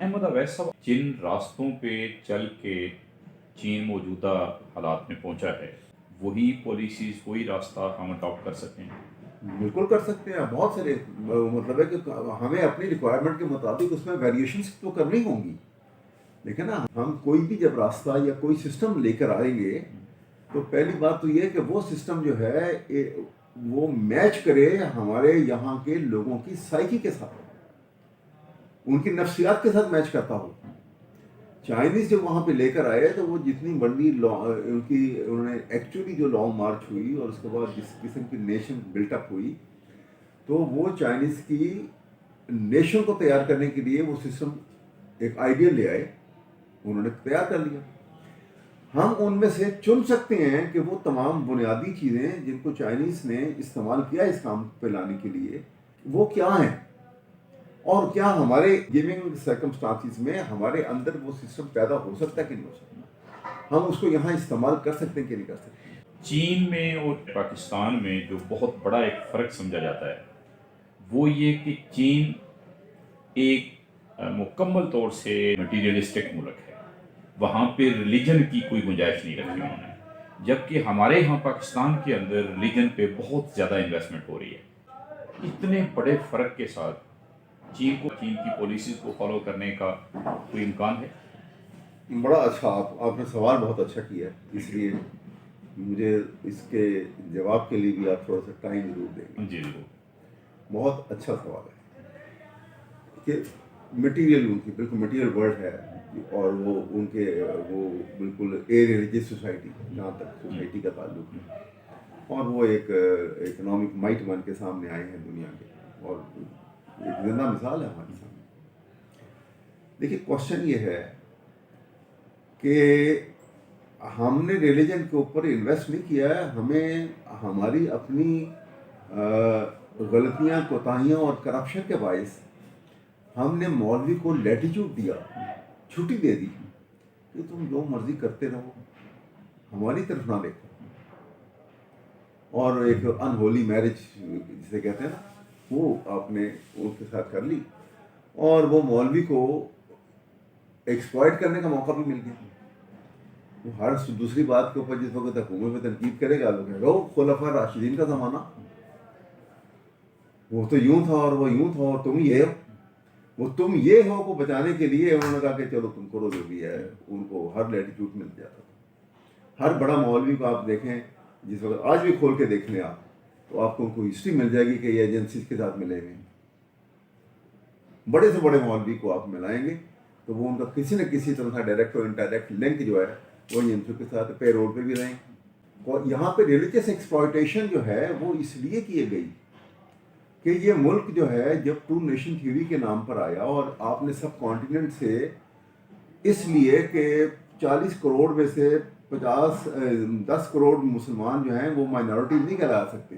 احمد اویس صاحب، جن راستوں پہ چل کے چین موجودہ حالات میں پہنچا ہے، وہی پالیسیز، وہی راستہ ہم اڈاپٹ کر سکتے ہیں؟ بالکل کر سکتے ہیں. بہت سارے مطلب ہے کہ ہمیں اپنی ریکوائرمنٹ کے مطابق اس میں ویریشنس تو کرنی ہوں گی. لیکن نا ہم کوئی بھی جب راستہ یا کوئی سسٹم لے کر آئیں گے تو پہلی بات تو یہ ہے کہ وہ سسٹم جو ہے وہ میچ کرے ہمارے یہاں کے لوگوں کی سائیکی کے ساتھ، ان کی نفسیات کے ساتھ میچ کرتا ہو. چائنیز جب وہاں پہ لے کر آئے تو وہ جتنی بڑی انہوں نے ایکچولی جو لانگ مارچ ہوئی اور اس کے بعد جس قسم کی نیشن بلٹ اپ ہوئی، تو وہ چائنیز کی نیشن کو تیار کرنے کے لیے وہ سسٹم ایک آئیڈیا لے آئے، انہوں نے تیار کر لیا. ہم ان میں سے چن سکتے ہیں کہ وہ تمام بنیادی چیزیں جن کو چائنیز نے استعمال کیا اس کام پہ لانے کے لیے وہ کیا ہیں، اور کیا ہمارے گیونگ سرکمسٹانسز میں ہمارے اندر وہ سسٹم پیدا ہو سکتا ہے کہ نہیں ہو سکتا، ہم اس کو یہاں استعمال کر سکتے ہیں کہ نہیں کر سکتے. چین میں اور پاکستان میں جو بہت بڑا ایک فرق سمجھا جاتا ہے وہ یہ کہ چین ایک مکمل طور سے مٹیریلسٹک ملک ہے، وہاں پہ ریلیجن کی کوئی گنجائش نہیں رکھی انہوں نے، جبکہ ہمارے یہاں پاکستان کے اندر ریلیجن پہ بہت زیادہ انویسٹمنٹ ہو رہی ہے. اتنے بڑے فرق کے ساتھ چین کی پالیسیز کو فالو کرنے کا کوئی امکان ہے؟ بڑا اچھا، آپ نے سوال بہت اچھا کیا ہے، اس لیے مجھے اس کے جواب کے لیے بھی آپ تھوڑا سا ٹائم ضرور دیں گے. جی ضرور. بہت اچھا سوال ہے کہ مٹیریل ان کی بالکل مٹیریل ورلڈ ہے، اور وہ ان کے وہ بالکل اے ریلیجیس سوسائٹی جہاں تک سوسائٹی کا تعلق ہے، اور وہ ایک اکنامک مائٹ بن کے سامنے آئے ہیں دنیا کے، اور ایک زندہ مثال ہے ہمارے سامنے. دیکھیے کوشچن یہ ہے کہ ہم نے ریلیجن کے اوپر انویسٹ نہیں کیا ہے، ہمیں ہماری اپنی غلطیاں، کوتاہیاں اور کرپشن کے باعث ہم نے مولوی کو لیٹیچیوڈ دیا، چھٹی دے دی کہ تم جو مرضی کرتے رہو، ہماری طرف نہ دیکھو. اور ایک انہولی میرج جسے کہتے ہیں نا، وہ آپ نے ان کے ساتھ کر لی، اور وہ مولوی کو ایکسپلائٹ کرنے کا موقع بھی مل گیا. ہر دوسری بات کے اوپر جس وقت حکومت میں تنقید کرے گا لوگ کہے گا وہ خلفاء راشدین کا زمانہ، وہ تو یوں تھا اور وہ یوں تھا اور تم یہ ہو. وہ تم یہ ہو کو بچانے کے لیے انہوں نے کہا کہ چلو تم کرو جو بھی ہے، ان کو ہر لیٹیٹیوڈ مل جاتا تھا. ہر بڑا مولوی کو آپ دیکھیں، جس وقت آج بھی کھول کے دیکھ لیں آپ، تو آپ کو ان کو ہسٹری مل جائے گی کہ یہ ایجنسیز کے ساتھ ملے ہوئے ہیں. بڑے سے بڑے مولوی کو آپ ملائیں گے تو وہ ان کا کسی نہ کسی طرح کا ڈائریکٹ اور انڈائریکٹ لنک جو ہے وہ ایجنسیوں کے ساتھ پے روڈ پہ بھی رہیں. اور یہاں پہ ریلیجیس ایکسپلائٹیشن جو ہے وہ اس لیے کی گئی کہ یہ ملک جو ہے جب ٹو نیشن تھیوری کے نام پر آیا، اور آپ نے سب کانٹیننٹ سے اس لیے کہ 40 کروڑ میں سے 10 کروڑ مسلمان جو ہیں وہ مائنورٹی نہیں کہلا سکتے،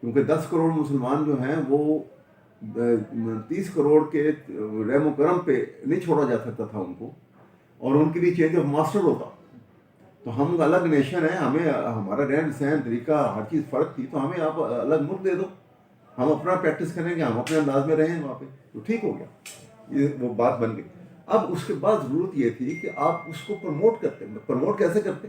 کیونکہ 10 کروڑ مسلمان جو ہیں وہ 30 کروڑ کے رحم و کرم پہ نہیں چھوڑا جا سکتا تھا ان کو، اور ان کے لیے چینج آف ماسٹر ہوتا. تو ہم الگ نیشن ہیں، ہمیں ہمارا رہن سہن طریقہ ہر چیز فرق تھی، تو ہمیں آپ الگ ملک دے دو، ہم اپنا پریکٹس کریں گے، ہم اپنے انداز میں رہیں وہاں پہ، تو ٹھیک ہو گیا، یہ وہ بات بن گئی. اب اس کے بعد ضرورت یہ تھی کہ آپ اس کو پروموٹ کرتے. پروموٹ کیسے کرتے؟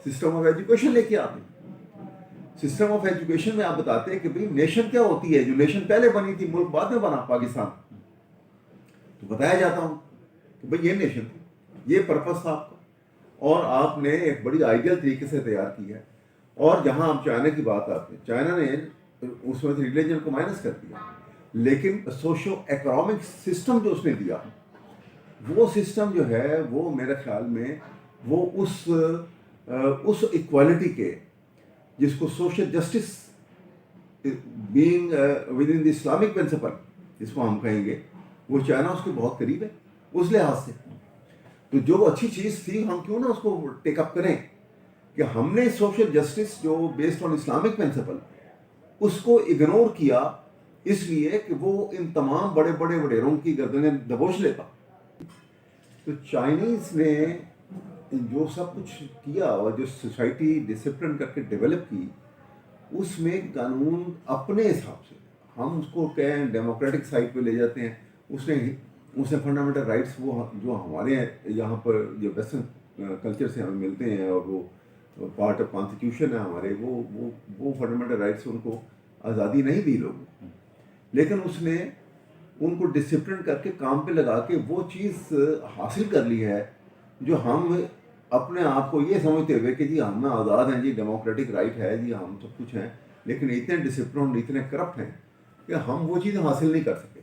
سسٹم آف ایجوکیشن لے کے آتے. سسٹم آف ایجوکیشن میں آپ بتاتے ہیں کہ بھئی نیشن کیا ہوتی ہے، جو نیشن پہلے بنی تھی، ملک بعد میں بنا پاکستان، تو بتایا جاتا ہوں کہ بھئی یہ نیشن تھی، یہ پرپس تھا آپ کا، اور آپ نے ایک بڑی آئیڈیل طریقے سے تیار کی ہے. اور جہاں آپ چائنا کی بات آتے ہیں، چائنا نے اس میں ریلیجن کو مائنس کر دیا، لیکن سوشو اکنامک سسٹم جو اس نے دیا، وہ سسٹم جو ہے وہ میرے خیال میں وہ اس ایکوالٹی کے جس کو social justice being within the Islamic principle جس کو ہم کہیں گے، وہ چائنا اس کے بہت قریب ہے اس لحاظ سے. تو جو اچھی چیز تھی ہم کیوں نہ اس کو ٹیک اپ کریں، کہ ہم نے سوشل جسٹس جو بیسڈ آن اسلامک پرنسپل اس کو اگنور کیا اس لیے کہ وہ ان تمام بڑے بڑے وڈیروں کی گردنیں دبوچ لیتا. تو چائنیز نے جو سب کچھ کیا اور جو سوسائٹی ڈسپلن کر کے ڈیولپ کی، اس میں قانون اپنے حساب سے، ہم اس کو کہیں ڈیموکریٹک سائٹ پہ لے جاتے ہیں، اس نے اس نے فنڈامنٹل رائٹس وہ جو ہمارے یہاں پر جو ویسٹرن کلچر سے ہمیں ملتے ہیں اور وہ پارٹ آف کانسٹیٹیوشن ہے ہمارے، وہ فنڈامنٹل رائٹس ان کو آزادی نہیں دی لوگوں کو، لیکن اس نے ان کو ڈسپلن کر کے کام پہ لگا کے وہ چیز حاصل کر لی ہے جو ہم اپنے آپ کو یہ سمجھتے ہوئے کہ جی ہم آزاد ہیں، جی ڈیموکریٹک رائٹ ہے، جی ہم سب کچھ ہیں، لیکن اتنے ڈسپلن اتنے کرپٹ ہیں کہ ہم وہ چیزیں حاصل نہیں کر سکے.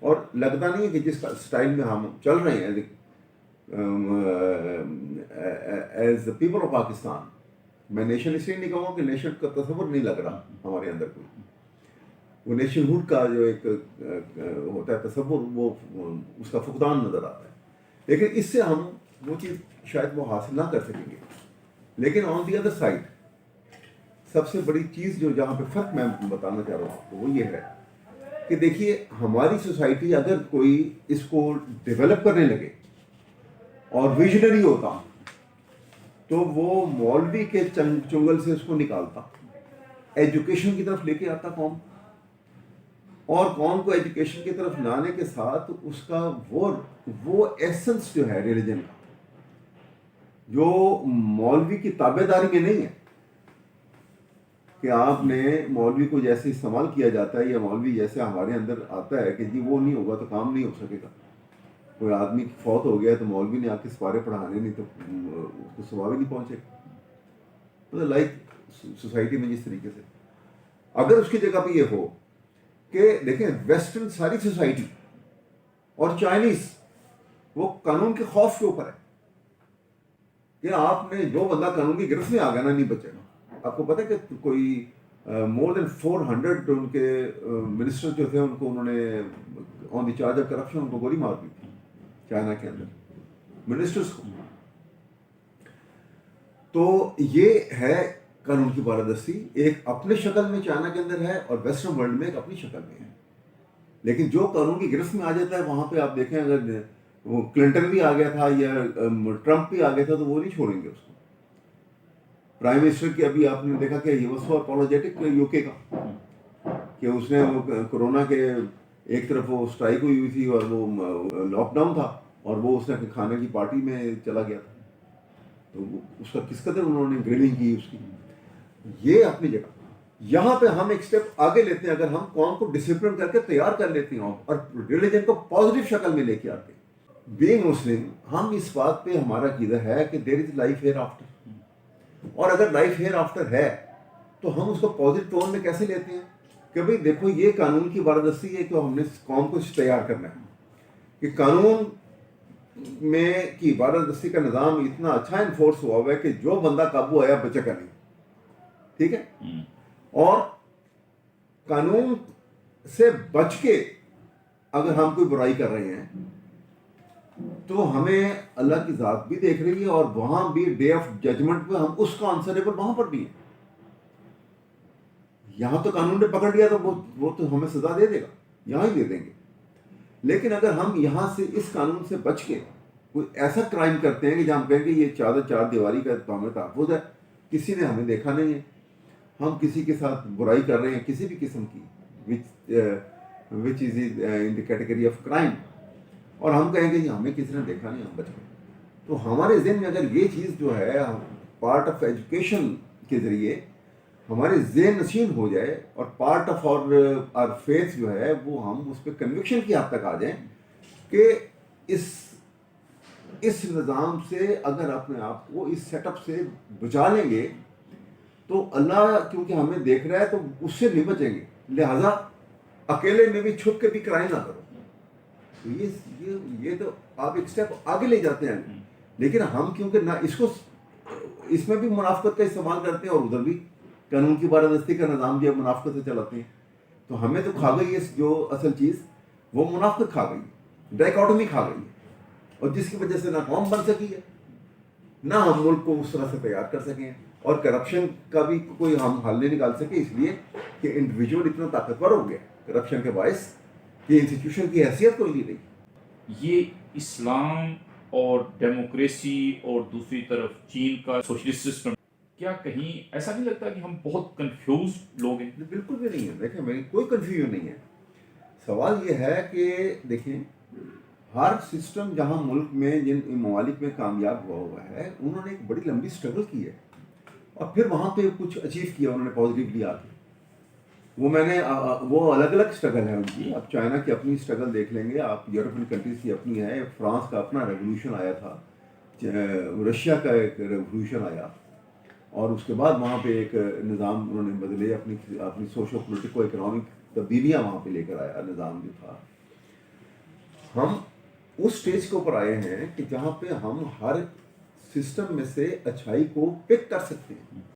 اور لگتا نہیں ہے کہ جس اسٹائل میں ہم چل رہے ہیں as the people of Pakistan, میں نیشن اس لیے نہیں کہوں کہ نیشن کا تصور نہیں لگ رہا ہمارے اندر کوئی، وہ نیشن ہوڈ کا جو ایک ہوتا ہے تصور، وہ اس کا فقدان نظر آتا ہے. لیکن اس سے ہم وہ چیز شاید وہ حاصل نہ کر سکیں گے. لیکن آن دی ادر سائڈ سب سے بڑی چیز جو جہاں پہ فرق میں بتانا چاہ رہا ہوں آپ کو، وہ یہ ہے کہ دیکھیے ہماری سوسائٹی اگر کوئی اس کو ڈیولپ کرنے لگے اور ویژنری ہوتا تو وہ مولوی کے چنگل سے اس کو نکالتا، ایجوکیشن کی طرف لے کے آتا قوم، اور قوم کو ایجوکیشن کی طرف لانے کے ساتھ اس کا وہ ایسنس جو ہے ریلیجن کا، جو مولوی کی تابع داری میں نہیں ہے کہ آپ نے مولوی کو جیسے استعمال کیا جاتا ہے یا مولوی جیسے ہمارے اندر آتا ہے کہ جی وہ نہیں ہوگا تو کام نہیں ہو سکے گا. کوئی آدمی فوت ہو گیا تو مولوی نے آ کے سپارے پڑھانے نہیں تو اس کو ثواب ہی نہیں پہنچے گا. مطلب لائک سوسائٹی میں جس طریقے سے اگر اس کی جگہ پہ یہ ہو کہ دیکھیں ویسٹرن ساری سوسائٹی اور چائنیز وہ قانون کے خوف کے اوپر ہے کہ آپ نے جو بندہ قانون کی گرفت میں آ گیا نا نہیں بچے گا. آپ کو پتہ ہے کہ کوئی مور دین 400 ان کے منسٹر جو تھے ان کو انہوں نے آن دی چارج آف کرپشن ان کو گولی مار دی تھی چائنا کے اندر منسٹرز کو. تو یہ ہے قانون کی بالادستی، ایک اپنے شکل میں چائنا کے اندر ہے اور ویسٹرن ورلڈ میں ایک اپنی شکل میں ہے. لیکن جو قانون کی گرفت میں آ جاتا ہے وہاں پہ آپ دیکھیں اگر وہ کلنٹن بھی آ گیا تھا یا ٹرمپ بھی آ گیا تھا تو وہ نہیں چھوڑیں گے اس کو. پرائم منسٹر کی ابھی آپ نے دیکھا کہ یہ واز سو اپولوجیٹک یو کے کا کہ اس نے وہ کورونا کے ایک طرف وہ اسٹرائک ہوئی تھی اور وہ لاک ڈاؤن تھا اور وہ اس نے کھانے کی پارٹی میں چلا گیا تھا تو اس کا کس قدر انہوں نے گریلنگ کی اس کی. یہ اپنی جگہ. یہاں پہ ہم ایک سٹیپ آگے لیتے ہیں اگر ہم قوم کو ڈسپلن کر کے تیار کر لیتے ہیں اور ریلیجن کو پازیٹیو شکل میں لے کے آتے ہیں. بینگ مسلم ہم اس بات پہ ہمارا عقیدہ ہے کہ دیر از لائف ہیئر آفٹر، اور اگر لائف ہیئر آفٹر ہے تو ہم اس کو پازیٹیو ٹون میں کیسے لیتے ہیں کہ بھئی دیکھو یہ قانون کی بالادستی ہے کہ ہم نے قوم کو تیار کرنا ہے کہ قانون میں کی بالادستی کا نظام اتنا اچھا انفورس ہوا ہوا ہے کہ جو بندہ قابو آیا بچے کا نہیں. ٹھیک ہے. اور قانون سے بچ کے اگر ہم کوئی برائی کر رہے ہیں تو ہمیں اللہ کی ذات بھی دیکھ رہی ہے اور وہاں بھی ڈے آف ججمنٹ پہ ہم اس کا آنسریبل وہاں پر بھی ہیں. یہاں تو قانون نے پکڑ لیا تو وہ تو ہمیں سزا دے دے گا، یہاں ہی دے دیں گے. لیکن اگر ہم یہاں سے اس قانون سے بچ کے کوئی ایسا کرائم کرتے ہیں کہ جہاں ہم کہیں گے یہ چار دیواری کا ہمیں تحفظ ہے، کسی نے ہمیں دیکھا نہیں ہے، ہم کسی کے ساتھ برائی کر رہے ہیں کسی بھی قسم کی وچ از ان دی کیٹیگری آف کرائم، اور ہم کہیں گے جی ہمیں کسی نے دیکھا نہیں ہم بچ گئے. تو ہمارے ذہن میں اگر یہ چیز جو ہے پارٹ آف ایجوکیشن کے ذریعے ہمارے ذہن نشین ہو جائے اور پارٹ آف اور فیتھ جو ہے وہ ہم اس پہ کنوکشن کی حد تک آ جائیں کہ اس نظام سے اگر اپنے آپ کو اس سیٹ اپ سے بچا لیں گے تو اللہ کیونکہ ہمیں دیکھ رہا ہے تو اس سے نہیں بچیں گے، لہٰذا اکیلے میں بھی چھپ کے بھی کرائم نہ کرو. یہ تو آپ ایک سٹیپ آگے لے جاتے ہیں. لیکن ہم کیونکہ نہ اس میں بھی منافقت کا استعمال کرتے ہیں اور ادھر بھی قانون کی بالادستی کا نظام بھی منافقت سے چلاتے ہیں، تو ہمیں تو کھا گئی ہے جو اصل چیز، وہ منافقت کھا گئی، ڈائیکاٹمی کھا گئی ہے، اور جس کی وجہ سے نہ قوم بن سکی ہے نہ ہم ملک کو اس طرح سے تیار کر سکیں ہیں، اور کرپشن کا بھی کوئی ہم حل نہیں نکال سکے اس لیے کہ انڈیویجول اتنا طاقتور ہو گیا کرپشن کے باعث کہ انسٹیٹیوشن کی حیثیت کوئی نہیں رہی. یہ اسلام اور ڈیموکریسی اور دوسری طرف چین کا سوشلسٹ سسٹم، کیا کہیں ایسا نہیں لگتا کہ ہم بہت کنفیوزڈ لوگ ہیں؟ بالکل بھی نہیں ہے. دیکھیں میری کوئی کنفیوژن نہیں ہے. سوال یہ ہے کہ دیکھیں ہر سسٹم جہاں ملک میں جن ممالک میں کامیاب ہوا ہے انہوں نے ایک بڑی لمبی اسٹرگل کی ہے اور پھر وہاں پہ کچھ اچیو کیا انہوں نے پازیٹیولی آ کے. وہ میں نے وہ الگ الگ اسٹرگل ہے ان کی. آپ چائنا کی اپنی اسٹرگل دیکھ لیں گے, آپ یورپین کنٹریز کی اپنی ہے, فرانس کا اپنا ریولیوشن آیا تھا, رشیا کا ایک ریولیوشن آیا, اور اس کے بعد وہاں پہ ایک نظام انہوں نے بدلے, اپنی سوشو پولیٹیکو اکنامک تبدیلیاں وہاں پہ لے کر آیا نظام جو تھا. ہم اس سٹیج کے اوپر آئے ہیں کہ جہاں پہ ہم ہر سسٹم میں سے اچھائی کو پک کر سکتے ہیں.